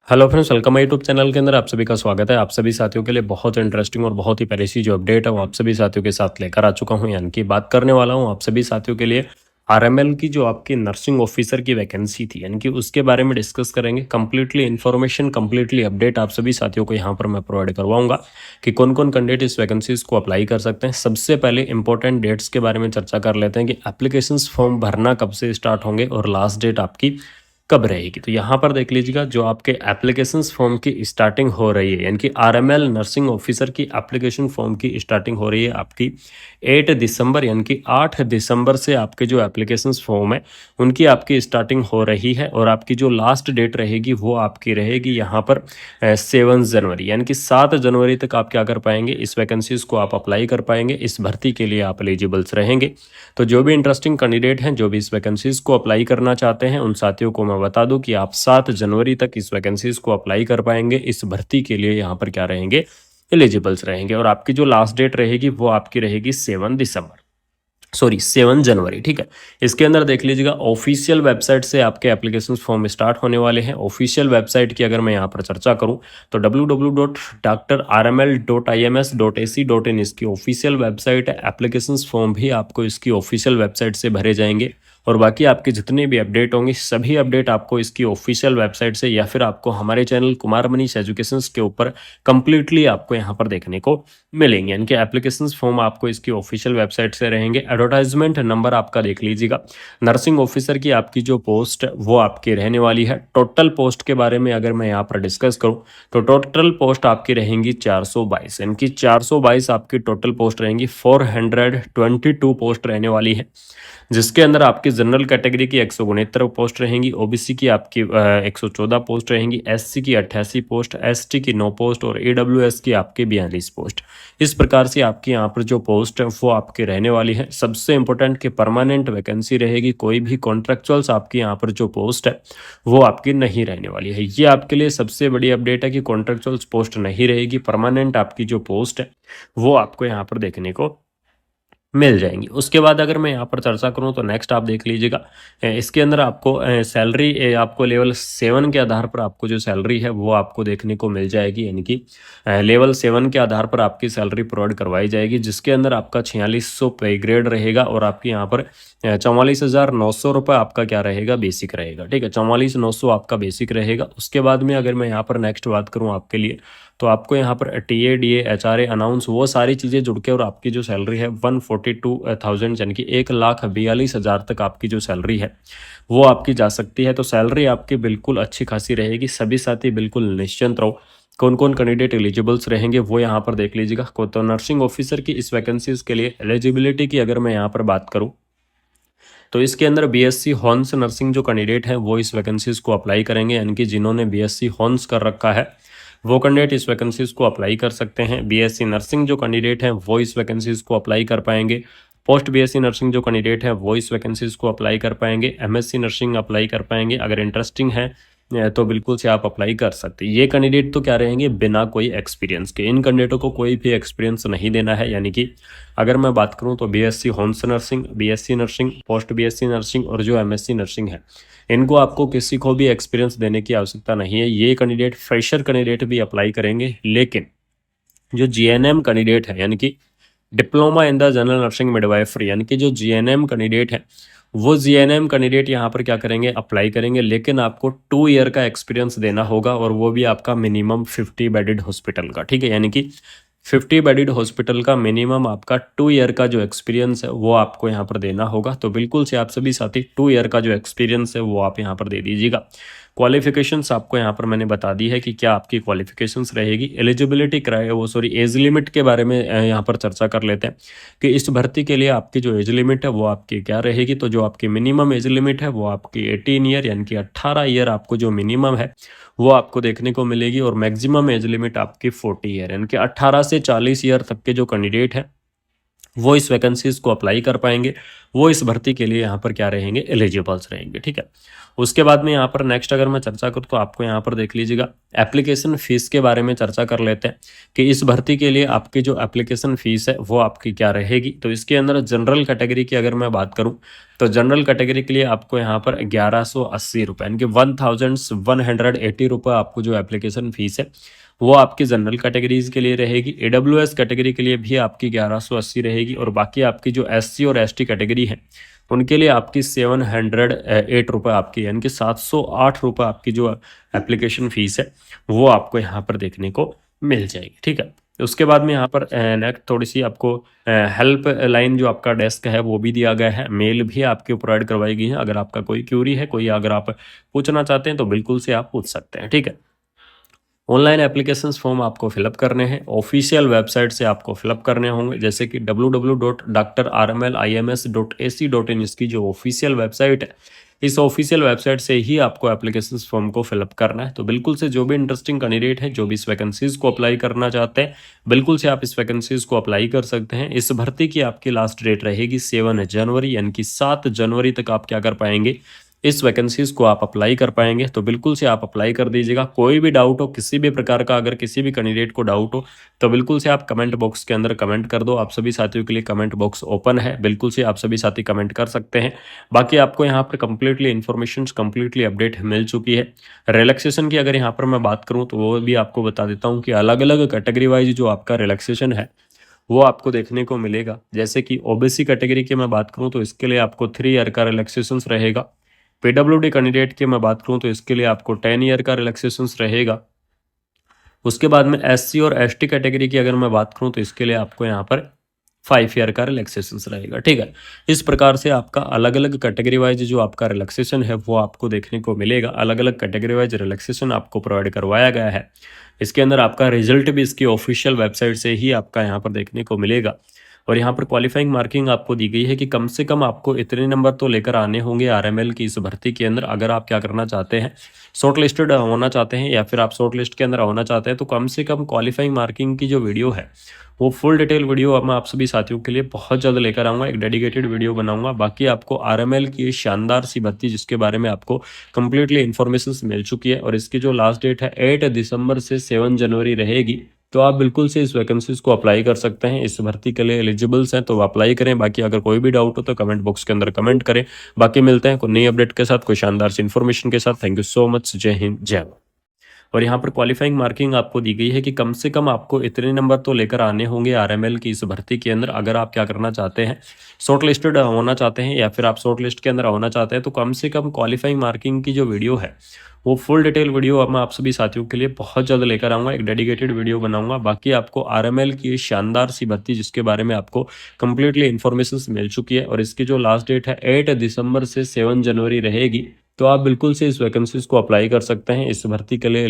Hello friends, welcome my YouTube channel के अंदर आप सभी का स्वागत है। आप सभी साथियों के लिए बहुत इंटरेस्टिंग और बहुत ही प्यारी सी जो अपडेट है वो आप सभी साथियों के साथ लेकर आ चुका हूं। यानी कि बात करने वाला हूं आप सभी साथियों के लिए आरएमएल की जो आपकी नर्सिंग ऑफिसर की वैकेंसी थी, यानी कि उसके बारे में डिस्कस करेंगे। कंप्लीटली इन्फॉर्मेशन, कंप्लीटली अपडेट आप सभी साथियों को यहाँ पर मैं प्रोवाइड करवाऊंगा कि कौन कौन कैंडिडेट इस वैकेंसीज को अप्लाई कर सकते हैं। सबसे पहले इंपॉर्टेंट डेट्स के बारे में चर्चा कर लेते हैं कि एप्लीकेशन फॉर्म भरना कब से स्टार्ट होंगे और लास्ट डेट आपकी कब रहेगी। तो यहाँ पर देख लीजिएगा, जो आपके एप्लीकेशन फॉर्म की स्टार्टिंग हो रही है, यानी कि आरएमएल नर्सिंग ऑफिसर की एप्लीकेशन फॉर्म की स्टार्टिंग हो रही है आपकी 8 दिसंबर, यानी कि 8 दिसंबर से आपके जो एप्लीकेशन फॉर्म है उनकी आपकी स्टार्टिंग हो रही है। और आपकी जो लास्ट डेट रहेगी वो आपकी रहेगी यहाँ पर 7 जनवरी, यानी कि 7 जनवरी तक आप क्या कर पाएंगे, इस वैकेंसीज को आप अप्लाई कर पाएंगे। इस भर्ती के लिए आप एलिजिबल्स रहेंगे। तो जो भी इंटरेस्टिंग कैंडिडेट हैं, जो भी इस वैकेंसीज को अप्लाई करना चाहते हैं, उन साथियों को मैं बता दूं कि आप 7 जनवरी तक इस वैकेंसीज को अप्लाई कर पाएंगे। इस भर्ती के लिए यहाँ पर क्या रहेंगे, एलिजिबल्स रहेंगे। और आपकी जो लास्ट डेट रहेगी वो आपकी रहेगी 7 जनवरी, ठीक है। इसके अंदर देख लीजिएगा, ऑफिशियल वेबसाइट से आपके एप्लीकेशन फॉर्म स्टार्ट होने वाले हैं। ऑफिशियल वेबसाइट की अगर मैं यहाँ पर चर्चा करूँ तो www.drrml.ims.ac.in इसकी ऑफिशियल वेबसाइट है। एप्लीकेशन फॉर्म भी आपको इसकी ऑफिशियल वेबसाइट से भरे जाएंगे। और बाकी आपके जितने भी अपडेट होंगे, सभी अपडेट आपको इसकी ऑफिशियल वेबसाइट से या फिर आपको हमारे चैनल कुमार मनीष एजुकेशन के ऊपर कंप्लीटली आपको यहाँ पर देखने को मिलेंगे। यानी कि एप्लीकेशन फॉर्म आपको इसकी ऑफिशियल वेबसाइट से रहेंगे। एडवर्टाइजमेंट नंबर आपका देख लीजिएगा। नर्सिंग ऑफिसर की आपकी जो पोस्ट वो आपकी रहने वाली है। टोटल पोस्ट के बारे में अगर मैं यहाँ पर डिस्कस करूँ तो टोटल पोस्ट आपकी रहेंगी 422, यानी कि 422 आपकी टोटल पोस्ट रहेंगी। 422 पोस्ट रहने वाली है, जिसके अंदर आपकी जनरल कैटेगरी की 169 पोस्ट रहेंगी, ओबीसी की आपकी 114 पोस्ट रहेंगी, एससी की 88 पोस्ट, एसटी की 9 पोस्ट और ईडब्ल्यूएस की आपकी 42 पोस्ट। इस प्रकार से आपकी यहाँ पर जो पोस्ट है वो आपकी रहने वाली है। सबसे इंपॉर्टेंट कि परमानेंट वैकेंसी रहेगी, कोई भी कॉन्ट्रेक्चुअल्स आपकी यहाँ पर जो पोस्ट है वो आपकी नहीं रहने वाली है। ये आपके लिए सबसे बड़ी अपडेट है कि कॉन्ट्रेक्चुअल्स पोस्ट नहीं रहेगी, परमानेंट आपकी जो पोस्ट है वो आपको यहाँ पर देखने को मिल जाएंगी। उसके बाद अगर मैं यहाँ पर चर्चा करूँ तो नेक्स्ट आप देख लीजिएगा, इसके अंदर आपको सैलरी आपको लेवल 7 के आधार पर आपको जो सैलरी है वो आपको देखने को मिल जाएगी। यानी कि लेवल 7 के आधार पर आपकी सैलरी प्रोवाइड करवाई जाएगी, जिसके अंदर आपका 4600 पे ग्रेड रहेगा और आपके यहाँ पर 44,900 रुपये आपका क्या रहेगा, बेसिक रहेगा, ठीक है। 44,900 आपका बेसिक रहेगा। उसके बाद में अगर मैं यहाँ पर नेक्स्ट बात करूँ आपके लिए, तो आपको यहाँ पर टीए डीए एचआरए अनाउंस वो सारी चीज़ें जुड़ के और आपकी जो सैलरी है 142,000, यानी कि 1,42,000 तक आपकी जो सैलरी है वो आपकी जा सकती है। तो सैलरी आपकी बिल्कुल अच्छी खासी रहेगी। सभी साथी बिल्कुल निश्चिंत रहो। कौन कौन कैंडिडेट एलिजिबल्स रहेंगे वो यहाँ पर देख लीजिएगा। तो नर्सिंग ऑफिसर की इस वैकेंसीज के लिए एलिजिबिलिटी की अगर मैं यहाँ पर बात करूँ तो इसके अंदर बीएससी हॉर्न्स नर्सिंग जो कैंडिडेट हैं वो इस वैकेंसीज को अप्लाई करेंगे। यानी कि जिन्होंने बीएससी हॉर्न्स कर रखा है वो कैंडिडेट इस वैकेंसीज को अप्लाई कर सकते हैं। बीएससी नर्सिंग जो कैंडिडेट हैं वो इस वैकेंसीज को अप्लाई कर पाएंगे। पोस्ट बीएससी नर्सिंग जो कैंडिडेट है वो इस वैकेंसीज को अप्लाई कर पाएंगे। एमएससी नर्सिंग अप्लाई कर पाएंगे। अगर इंटरेस्टिंग है तो बिल्कुल से आप अप्लाई कर सकते हैं। ये कैंडिडेट तो क्या रहेंगे, बिना कोई एक्सपीरियंस के। इन कैंडिडेटों को कोई भी एक्सपीरियंस नहीं देना है। यानी कि अगर मैं बात करूं तो BSc horns nursing, BSc nursing, post BSc nursing और जो एमएससी नर्सिंग है, इनको आपको किसी को भी एक्सपीरियंस देने की आवश्यकता नहीं है। ये कैंडिडेट फ्रेशर कैंडिडेट भी अप्लाई करेंगे। लेकिन जो जीएनएम कैंडिडेट है, यानी कि diploma in the general nursing midwifery, यानी कि जो जीएनएम कैंडिडेट है वो जीएनएम कैंडिडेट यहाँ पर क्या करेंगे, अप्लाई करेंगे। लेकिन आपको 2 ईयर का एक्सपीरियंस देना होगा और वो भी आपका मिनिमम 50 बेडेड हॉस्पिटल का, ठीक है। यानी कि 50 बेडेड हॉस्पिटल का मिनिमम आपका 2 ईयर का जो एक्सपीरियंस है वो आपको यहाँ पर देना होगा। तो बिल्कुल से आप सभी साथी 2 ईयर का जो एक्सपीरियंस है वो आप यहाँ पर दे दीजिएगा। क्वालिफिकेशंस आपको यहाँ पर मैंने बता दी है कि क्या आपकी क्वालिफिकेशंस रहेगी। एलिजिबिलिटी एज लिमिट के बारे में यहाँ पर चर्चा कर लेते हैं कि इस भर्ती के लिए आपकी जो एज लिमिट है वो आपकी क्या रहेगी। तो जो आपकी मिनिमम एज लिमिट है वो आपकी 18 ईयर, यानी कि 18 ईयर आपको जो मिनिमम है वो आपको देखने को मिलेगी। और मैक्सिमम एज लिमिट आपकी 40 ईयर, यानी कि 18 से 40 ईयर तक के जो कैंडिडेट हैं वो इस वैकेंसीज को अप्लाई कर पाएंगे, वो इस भर्ती के लिए यहाँ पर क्या रहेंगे, एलिजिबल्स रहेंगे। ठीक है, उसके बाद में यहाँ पर नेक्स्ट अगर मैं चर्चा करूँ तो आपको यहाँ पर देख लीजिएगा एप्लीकेशन फीस के बारे में चर्चा कर लेते हैं कि इस भर्ती के लिए आपकी जो एप्लीकेशन फीस है वो आपकी क्या रहेगी। तो इसके अंदर जनरल कैटेगरी की अगर मैं बात करूँ तो जनरल कैटेगरी के लिए आपको यहाँ पर 1180 रुपये यानी कि 1180 रुपये आपको जो एप्लीकेशन फीस है वो आपकी जनरल कैटेगरीज के लिए रहेगी। AWS कैटेगरी के लिए भी आपकी 1180 रहेगी और बाकी आपकी जो SC और ST कैटेगरी है उनके लिए आपकी 708 रुपये आपकी यानी कि 708 रुपये आपकी जो एप्लीकेशन फीस है वो आपको यहाँ पर देखने को मिल जाएगी। ठीक है, उसके बाद में यहाँ पर नेक्स्ट थोड़ी सी आपको हेल्प लाइन जो आपका डेस्क है वो भी दिया गया है, मेल भी आपकी प्रोवाइड करवाई गई है। अगर आपका कोई क्यूरी है, कोई अगर आप पूछना चाहते हैं तो बिल्कुल से आप पूछ सकते हैं। ठीक है, ऑनलाइन एप्लीकेशन फॉर्म आपको फिलअप करने हैं, ऑफिशियल वेबसाइट से आपको फिलअप करने होंगे, जैसे कि www.drrmlims.ac.in इसकी जो ऑफिशियल वेबसाइट है, इस ऑफिशियल वेबसाइट से ही आपको एप्लीकेशन फॉर्म को फिलअप करना है। तो बिल्कुल से जो भी इंटरेस्टिंग कैंडिडेट है, जो भी इस वैकेंसीज को अप्लाई करना चाहते हैं, बिल्कुल से आप इस वैकेंसीज को अप्लाई कर सकते हैं। इस भर्ती की आपकी लास्ट डेट रहेगी 7 जनवरी यानी कि 7 जनवरी तक आप क्या कर पाएंगे, इस वैकेंसीज को आप अप्लाई कर पाएंगे। तो बिल्कुल से आप अप्लाई कर दीजिएगा। कोई भी डाउट हो, किसी भी प्रकार का अगर किसी भी कैंडिडेट को डाउट हो तो बिल्कुल से आप कमेंट बॉक्स के अंदर कमेंट कर दो। आप सभी साथियों के लिए कमेंट बॉक्स ओपन है, बिल्कुल से आप सभी साथी कमेंट कर सकते हैं। बाकी आपको यहाँ पर कंप्लीटली इन्फॉर्मेशन कंप्लीटली अपडेट मिल चुकी है। रिलैक्सेशन की अगर यहाँ पर मैं बात करूँ तो वो भी आपको बता देता हूँ कि अलग अलग कैटेगरी वाइज जो आपका रिलैक्सेशन है वो आपको देखने को मिलेगा। जैसे कि ओबीसी कैटेगरी की मैं बात करूँ तो इसके लिए आपको 3 ईयर का रिलैक्सेशन रहेगा। PWD कैंडिडेट की मैं बात करूं तो इसके लिए आपको 10 ईयर का रिलैक्सेशन रहेगा। उसके बाद में SC और ST कैटेगरी की अगर मैं बात करूं तो इसके लिए आपको यहाँ पर 5 ईयर का रिलैक्सेशन रहेगा। ठीक है, इस प्रकार से आपका अलग अलग कैटेगरी वाइज जो आपका रिलैक्सेशन है वो आपको देखने को मिलेगा। अलग अलग कैटेगरी वाइज रिलैक्सेशन आपको प्रोवाइड करवाया गया है। इसके अंदर आपका रिजल्ट भी इसकी ऑफिशियल वेबसाइट से ही आपका यहाँ पर देखने को मिलेगा। और यहाँ पर क्वालिफाइंग मार्किंग आपको दी गई है कि कम से कम आपको इतने नंबर तो लेकर आने होंगे RML की इस भर्ती के अंदर। अगर आप क्या करना चाहते हैं, शॉर्ट लिस्टेड होना चाहते हैं या फिर आप शॉर्ट लिस्ट के अंदर होना चाहते हैं, तो कम से कम क्वालिफाइंग मार्किंग की जो वीडियो है वो फुल डिटेल वीडियो अब मैं आप सभी साथियों के लिए बहुत जल्द लेकर आऊँगा, एक डेडिकेटेड वीडियो बनाऊंगा। बाकी आपको RML की शानदार सी भर्ती जिसके बारे में आपको कंप्लीटली इन्फॉर्मेशन मिल चुकी है और इसकी जो लास्ट डेट है 8 दिसंबर से 7 जनवरी रहेगी। तो आप बिल्कुल से इस वैकेंसीज को अप्लाई कर सकते हैं। इस भर्ती के लिए एलिजिबल्स हैं तो अप्लाई करें। बाकी अगर कोई भी डाउट हो तो कमेंट बॉक्स के अंदर कमेंट करें। बाकी मिलते हैं कोई नई अपडेट के साथ, कोई शानदार सी इन्फॉर्मेशन के साथ। Thank you so much. जय हिंद, जय भारत। और यहाँ पर क्वालिफाइंग मार्किंग आपको दी गई है कि कम से कम आपको इतने नंबर तो लेकर आने होंगे RML की इस भर्ती के अंदर। अगर आप क्या करना चाहते हैं, शॉर्ट लिस्टेड होना चाहते हैं या फिर आप शॉर्ट लिस्ट के अंदर होना चाहते हैं, तो कम से कम क्वालिफाइंग मार्किंग की जो वीडियो है वो फुल डिटेल वीडियो अब मैं आप सभी साथियों के लिए बहुत जल्द लेकर आऊँगा, एक डेडिकेटेड वीडियो बनाऊंगा। बाकी आपको RML की शानदार सी भर्ती जिसके बारे में आपको कंप्लीटली इन्फॉर्मेशन मिल चुकी है और इसकी जो लास्ट डेट है 8 दिसंबर से 7 जनवरी रहेगी। तो आप बिल्कुल से इस वैकेंसीज को अप्लाई कर सकते हैं। इस भर्ती के लिए